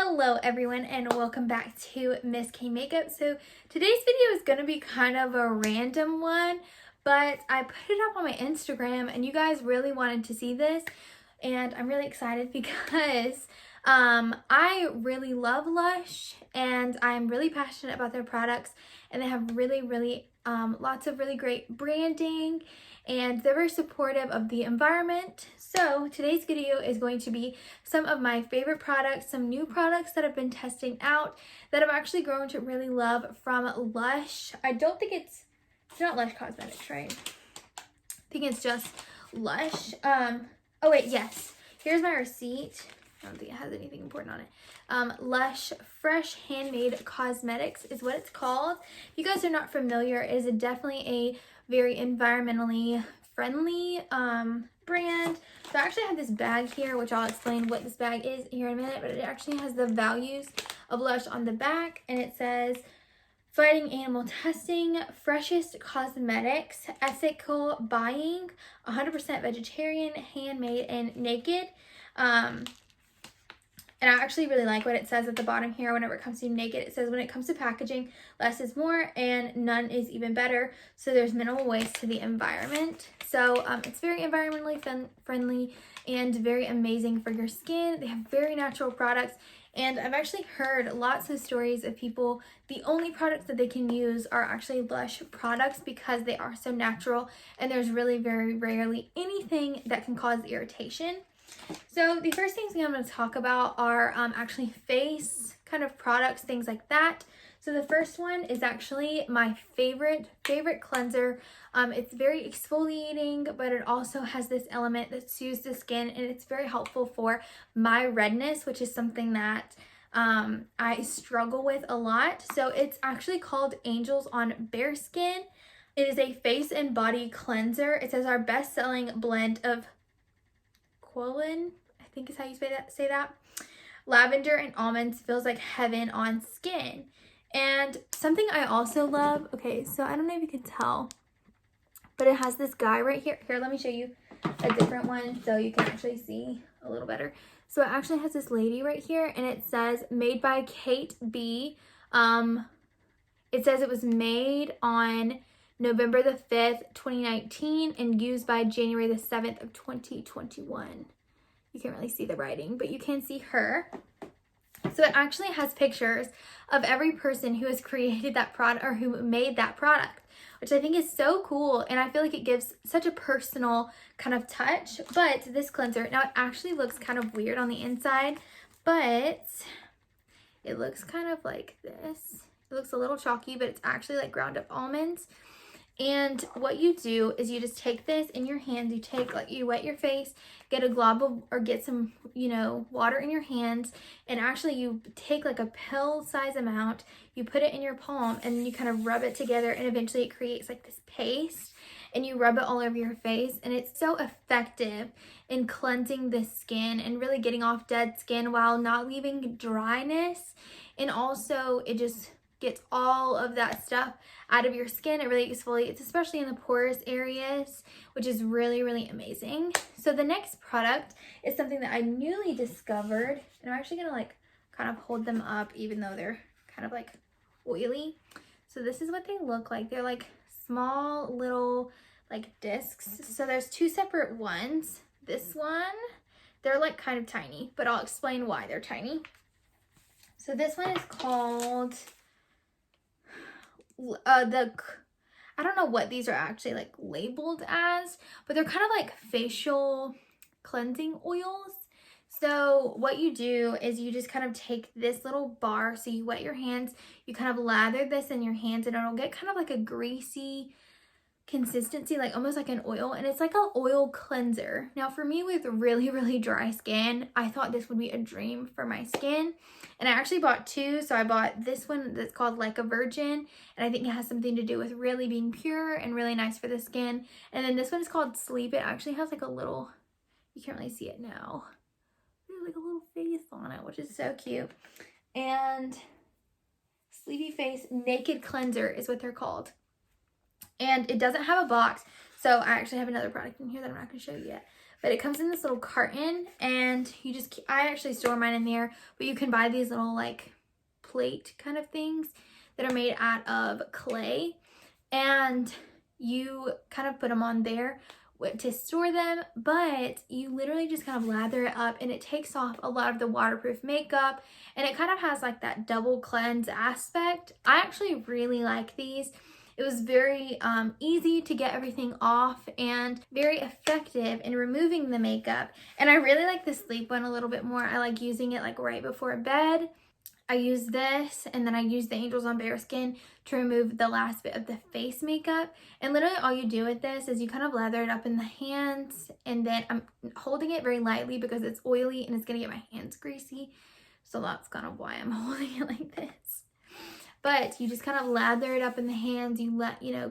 Hello everyone and welcome back to Miss K Makeup. So today's video is going to be kind of a random one, but I put it up on my Instagram and you guys really wanted to see this, and I'm really excited because I really love Lush and I'm really passionate about their products, and they have really lots of really great branding and they're very supportive of the environment. So today's video is going to be some of my favorite products, some new products that I've been testing out that I've actually grown to really love from Lush. I don't think it's not Lush Cosmetics, right? I think it's just Lush. Oh wait, yes. Here's my receipt. I don't think it has anything important on it. Lush Fresh Handmade Cosmetics is what it's called. If you guys are not familiar, it is definitely a very environmentally friendly brand. So I actually have this bag here, which I'll explain what this bag is here in a minute, but it actually has the values of Lush on the back, and it says fighting animal testing, freshest cosmetics, ethical buying, 100% vegetarian, handmade, and naked. And I actually really like what it says at the bottom here whenever it comes to naked. It says when it comes to packaging, less is more and none is even better. So there's minimal waste to the environment. So it's very environmentally friendly and very amazing for your skin. They have very natural products. And I've actually heard lots of stories of people, the only products that they can use are actually Lush products because they are so natural and there's really very rarely anything that can cause irritation. So the first things I'm going to talk about are actually face kind of products, things like that. So the first one is actually my favorite cleanser. It's very exfoliating, but it also has this element that soothes the skin, and it's very helpful for my redness, which is something that I struggle with a lot. So it's actually called Angels on Bare Skin. It is a face and body cleanser. It says our best-selling blend of I think is how you say that. Lavender and almonds feels like heaven on skin. And something I also love, okay, so I don't know if you can tell, but it has this guy right here. Here, let me show you a different one so you can actually see a little better. So it actually has this lady right here, and it says made by Kate B. It says it was made on November the 5th, 2019, and used by January the 7th of 2021. You can't really see the writing, but you can see her. So it actually has pictures of every person who has created that product or who made that product, which I think is so cool. And I feel like it gives such a personal kind of touch. But this cleanser, now it actually looks kind of weird on the inside, but it looks kind of like this. It looks a little chalky, but it's actually like ground up almonds. And what you do is you just take this in your hands, you wet your face, get a glob of, or get some, water in your hands, and actually you take like a pill size amount, you put it in your palm, and then you kind of rub it together, and eventually it creates like this paste, and you rub it all over your face, and it's so effective in cleansing the skin and really getting off dead skin while not leaving dryness. And also it just gets all of that stuff out of your skin. It really exfoliates, especially in the porous areas, which is really amazing. So the next product is something that I newly discovered, and I'm actually gonna kind of hold them up even though they're kind of like oily. So this is what they look like. They're like small little like discs. So there's two separate ones. This one, they're like kind of tiny, but I'll explain why they're tiny. So this one is called I don't know what these are actually like labeled as, but they're kind of like facial cleansing oils. So what you do is you just kind of take this little bar, so you wet your hands, you kind of lather this in your hands, and it'll get kind of like a greasy consistency, like almost like an oil, and it's like an oil cleanser. Now for me with really dry skin, I thought this would be a dream for my skin, and I actually bought two. So I bought this one that's called Like a Virgin, and I think it has something to do with really being pure and really nice for the skin. And then this one is called Sleep. It actually has like a little, you can't really see it now, there's like a little face on it, which is so cute. And Sleepy Face Naked Cleanser is what they're called. And it doesn't have a box, so I actually have another product in here that I'm not going to show you yet. but it comes in this little carton, and I actually store mine in there, but you can buy these little like plate kind of things that are made out of clay, and you kind of put them on there to store them, but you literally just kind of lather it up, and it takes off a lot of the waterproof makeup, and it kind of has like that double cleanse aspect. I actually really like these. It was very easy to get everything off and very effective in removing the makeup. And I really like the sleep one a little bit more. I like using it like right before bed. I use this, and then I use the Angels on Bare Skin to remove the last bit of the face makeup. And literally all you do with this is you kind of lather it up in the hands, and then I'm holding it very lightly because it's oily and it's gonna get my hands greasy. So that's kind of why I'm holding it like this. But you just kind of lather it up in the hands. You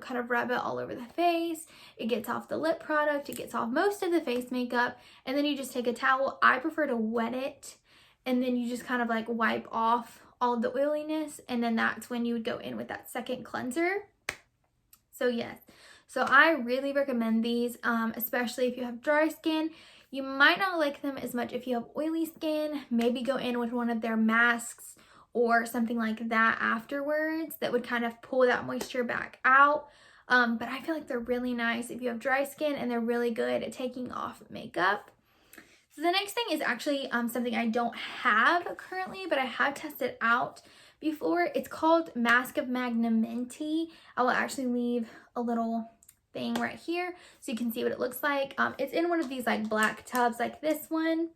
kind of rub it all over the face. It gets off the lip product. It gets off most of the face makeup. And then you just take a towel. I prefer to wet it. And then you just kind of like wipe off all of the oiliness. And then that's when you would go in with that second cleanser. So yes. So I really recommend these, especially if you have dry skin. You might not like them as much if you have oily skin. Maybe go in with one of their masks or something like that afterwards that would kind of pull that moisture back out. But I feel like they're really nice if you have dry skin, and they're really good at taking off makeup. So the next thing is actually something I don't have currently, but I have tested out before. It's called Mask of Magnamenti. I will actually leave a little thing right here so you can see what it looks like. It's in one of these like black tubs like this one.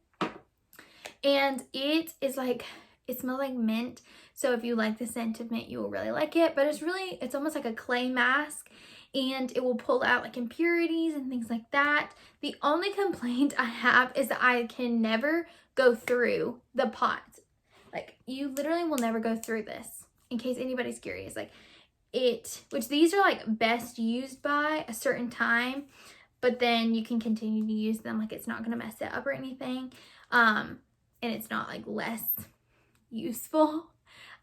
And it is like, it smells like mint. So if you like the scent of mint, you will really like it. But it's almost like a clay mask, and it will pull out like impurities and things like that. The only complaint I have is that I can never go through the pot. Like, you literally will never go through this, in case anybody's curious. Like, which these are like best used by a certain time, but then you can continue to use them. Like, it's not going to mess it up or anything. And it's not like less useful.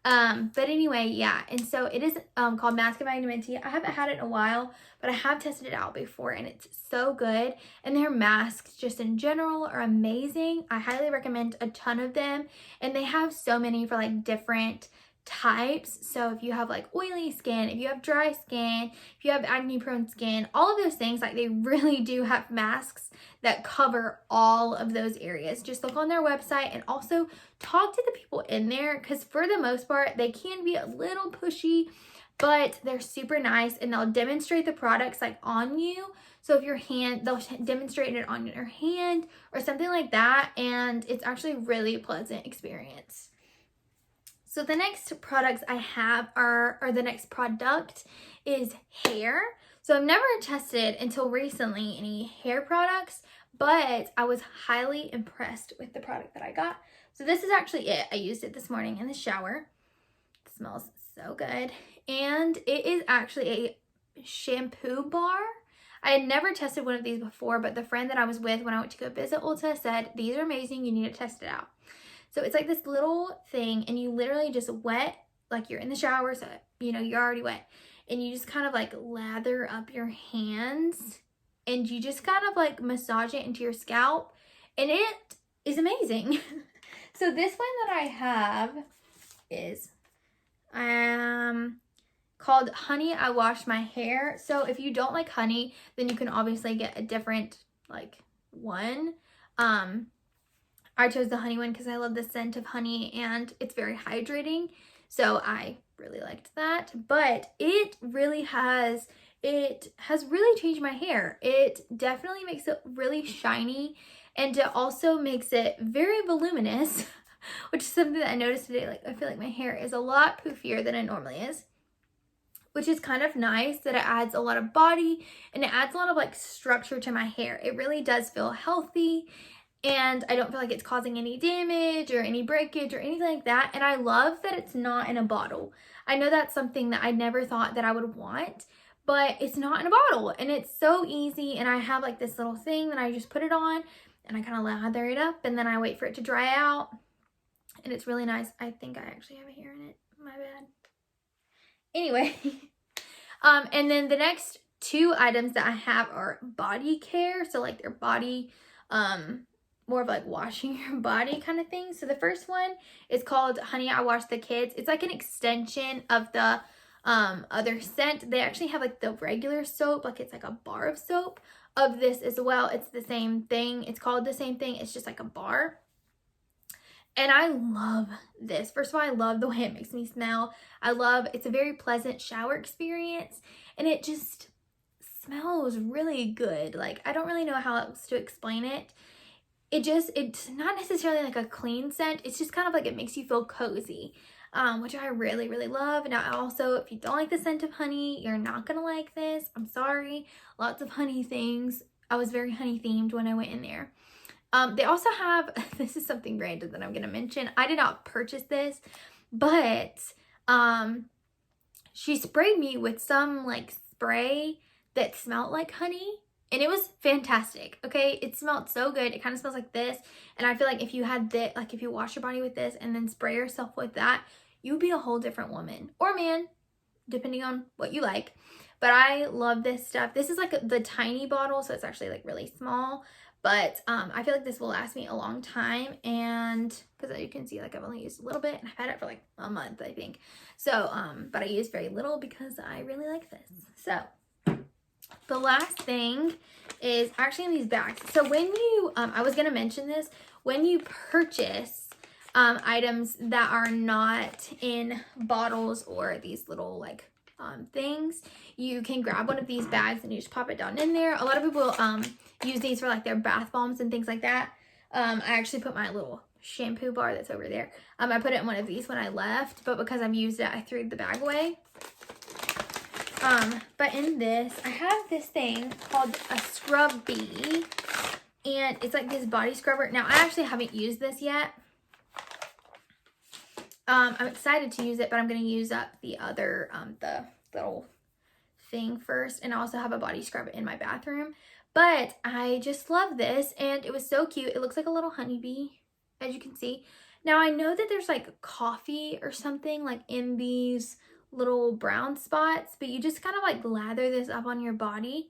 But anyway, yeah. And so it is called Mask of Magnamenti. I haven't had it in a while, but I have tested it out before, and it's so good. And their masks just in general are amazing. I highly recommend a ton of them, and they have so many for like different types. So if you have like oily skin, if you have dry skin, if you have acne prone skin, all of those things, like they really do have masks that cover all of those areas. Just look on their website and also talk to the people in there, because for the most part they can be a little pushy, but they're super nice, and they'll demonstrate the products like on you. So if they'll demonstrate it on your hand or something like that, and it's actually really a pleasant experience. So the next products I have or the next product is hair. So I've never tested until recently any hair products, but I was highly impressed with the product that I got. So this is actually it. I used it this morning in the shower. It smells so good. And it is actually a shampoo bar. I had never tested one of these before, but the friend that I was with when I went to go visit Ulta said, these are amazing, you need to test it out. So it's like this little thing, and you literally just wet, like you're in the shower, so you're already wet, and you just kind of like lather up your hands, and you just kind of like massage it into your scalp, and it is amazing. So this one that I have is called Honey I Wash My Hair. So if you don't like honey, then you can obviously get a different like one. I chose the honey one because I love the scent of honey, and it's very hydrating. So I really liked that. But it has really changed my hair. It definitely makes it really shiny, and it also makes it very voluminous, which is something that I noticed today. Like, I feel like my hair is a lot poofier than it normally is, which is kind of nice that it adds a lot of body, and it adds a lot of like structure to my hair. It really does feel healthy, and I don't feel like it's causing any damage or any breakage or anything like that. And I love that it's not in a bottle. I know that's something that I never thought that I would want, but it's not in a bottle, and it's so easy. And I have like this little thing that I just put it on, and I kind of lather it up, and then I wait for it to dry out, and it's really nice. I think I actually have a hair in it. My bad. Anyway, and then the next two items that I have are body care. So like their body more of like washing your body kind of thing. So the first one is called Honey, I Wash the Kids. It's like an extension of the other scent. They actually have like the regular soap, like it's like a bar of soap of this as well. It's the same thing. It's called the same thing. It's just like a bar. And I love this. First of all, I love the way it makes me smell. It's a very pleasant shower experience, and it just smells really good. Like, I don't really know how else to explain it. It's not necessarily like a clean scent. It's just kind of like it makes you feel cozy, which I really, really love. Now, also, if you don't like the scent of honey, you're not gonna like this. I'm sorry. Lots of honey things. I was very honey themed when I went in there. They also have, this is something random that I'm going to mention. I did not purchase this, but she sprayed me with some like spray that smelled like honey, and it was fantastic. Okay, it smelled so good. It kind of smells like this, and I feel like if you had this, like if you wash your body with this and then spray yourself with that, you would be a whole different woman or man, depending on what you like. But I love this stuff. This is like the tiny bottle, so it's actually like really small. But I feel like this will last me a long time, and because you can see, like, I've only used a little bit, and I've had it for like a month, I think. So, but I use very little because I really like this. So, the last thing is actually in these bags. So when you, I was going to mention this, when you purchase items that are not in bottles or these little like things, you can grab one of these bags and you just pop it down in there. A lot of people use these for like their bath bombs and things like that. I actually put my little shampoo bar that's over there. I put it in one of these when I left, but because I've used it, I threw the bag away. But in this, I have this thing called a Scrub Bee, and it's like this body scrubber. Now, I actually haven't used this yet. I'm excited to use it, but I'm going to use up the other, the little thing first, and I also have a body scrub in my bathroom. But I just love this, and it was so cute. It looks like a little honeybee, as you can see. Now, I know that there's like coffee or something like in these little brown spots, but you just kind of like lather this up on your body,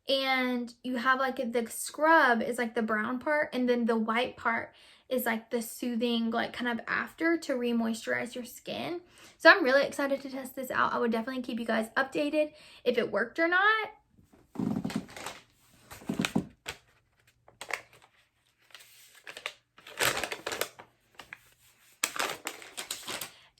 and you have like the scrub is like the brown part, and then the white part is like the soothing, like kind of after to re-moisturize your skin. So I'm really excited to test this out. I would definitely keep you guys updated if it worked or not.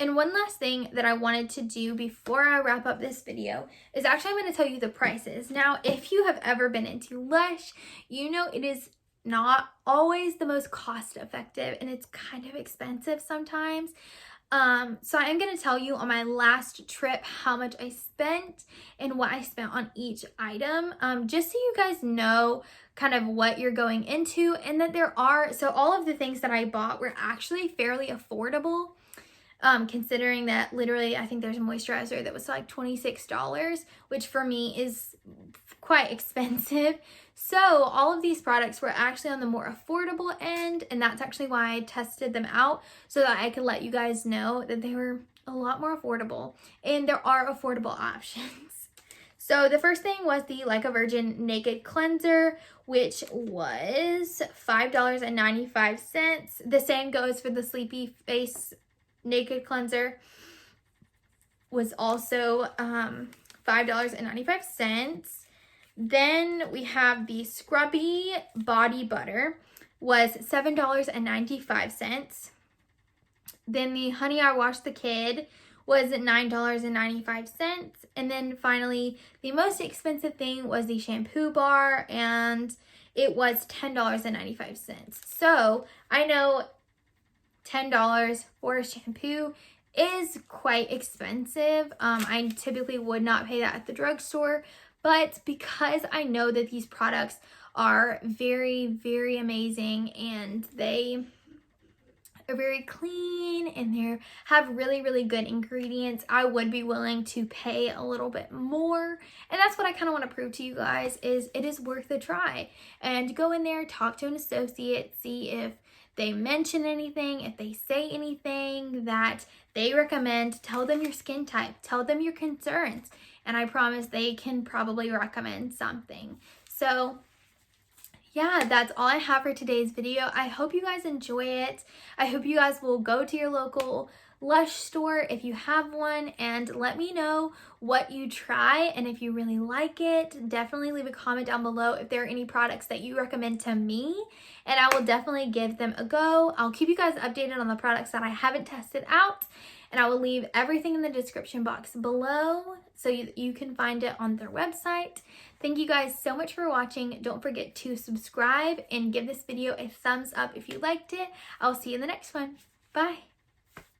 And one last thing that I wanted to do before I wrap up this video is actually I'm going to tell you the prices. Now, if you have ever been into Lush, you know it is not always the most cost effective, and it's kind of expensive sometimes. So I am going to tell you on my last trip how much I spent and what I spent on each item, just so you guys know kind of what you're going into, and that so all of the things that I bought were actually fairly affordable. Considering that literally I think there's a moisturizer that was like $26, which for me is quite expensive. So all of these products were actually on the more affordable end, and that's actually why I tested them out, so that I could let you guys know that they were a lot more affordable, and there are affordable options. So the first thing was the Like a Virgin Naked Cleanser, which was $5.95. The same goes for the Sleepy Face Naked Cleanser, was also $5.95. Then we have the Scrubby Body Butter, was $7.95. Then the Honey, I Wash the Kid was $9.95. And then finally, the most expensive thing was the shampoo bar, and it was $10.95. So I know $10 for a shampoo is quite expensive. I typically would not pay that at the drugstore, but because I know that these products are very, very amazing, and they are very clean, and they have really, really good ingredients, I would be willing to pay a little bit more. And that's what I kind of want to prove to you guys, is it is worth a try. And go in there, talk to an associate, see if they mention anything, if they say anything that they recommend. Tell them your skin type, tell them your concerns, and I promise they can probably recommend something. So yeah, that's all I have for today's video. I hope you guys enjoy it. I hope you guys will go to your local Lush store if you have one and let me know what you try, and if you really like it, definitely leave a comment down below if there are any products that you recommend to me, and I will definitely give them a go. I'll keep you guys updated on the products that I haven't tested out, and I will leave everything in the description box below so you can find it on their website. Thank you guys so much for watching. Don't forget to subscribe and give this video a thumbs up if you liked it. I'll see you in the next one. Bye.